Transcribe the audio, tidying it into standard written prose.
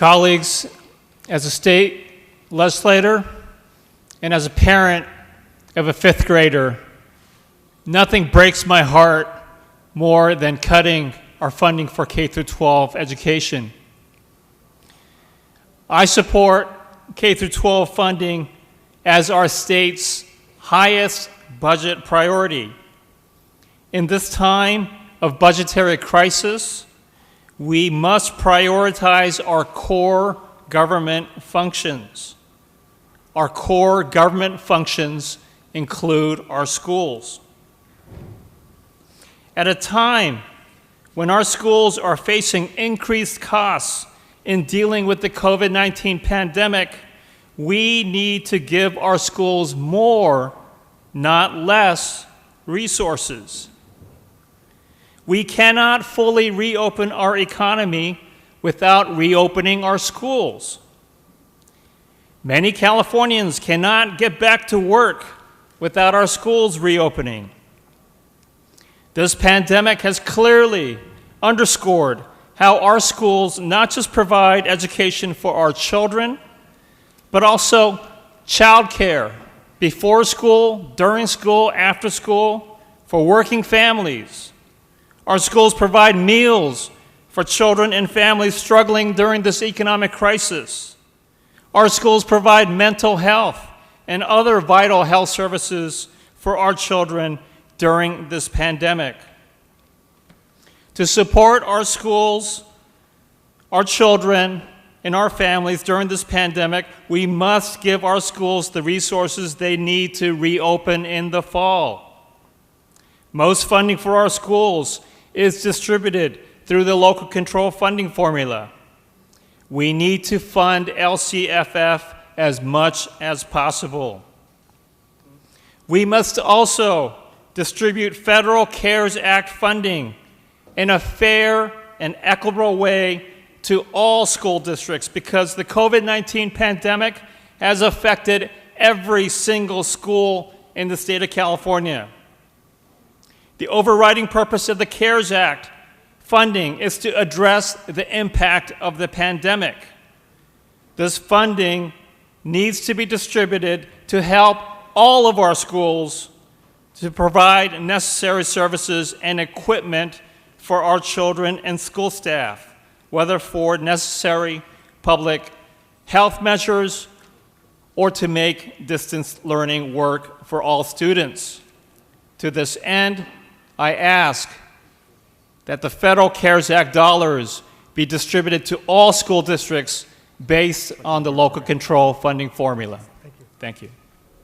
Colleagues, as a state legislator and as a parent of a fifth grader, nothing breaks my heart more than cutting our funding for K-12 education. I support K-12 funding as our state's highest budget priority. In this time of budgetary crisis, we must prioritize our core government functions. Our core government functions include our schools. At a time when our schools are facing increased costs in dealing with the COVID-19 pandemic, we need to give our schools more, not less, resources. We cannot fully reopen our economy without reopening our schools. Many Californians cannot get back to work without our schools reopening. This pandemic has clearly underscored how our schools not just provide education for our children, but also childcare before school, during school, after school, for working families. Our schools provide meals for children and families struggling during this economic crisis. Our schools provide mental health and other vital health services for our children during this pandemic. To support our schools, our children, and our families during this pandemic, we must give our schools the resources they need to reopen in the fall. Most funding for our schools is distributed through the local control funding formula. We need to fund LCFF as much as possible. We must also distribute federal CARES Act funding in a fair and equitable way to all school districts because the COVID-19 pandemic has affected every single school in the state of California. The overriding purpose of the CARES Act funding is to address the impact of the pandemic. This funding needs to be distributed to help all of our schools to provide necessary services and equipment for our children and school staff, whether for necessary public health measures or to make distance learning work for all students. To this end, I ask that the federal CARES Act dollars be distributed to all school districts based on the local control funding formula. Thank you.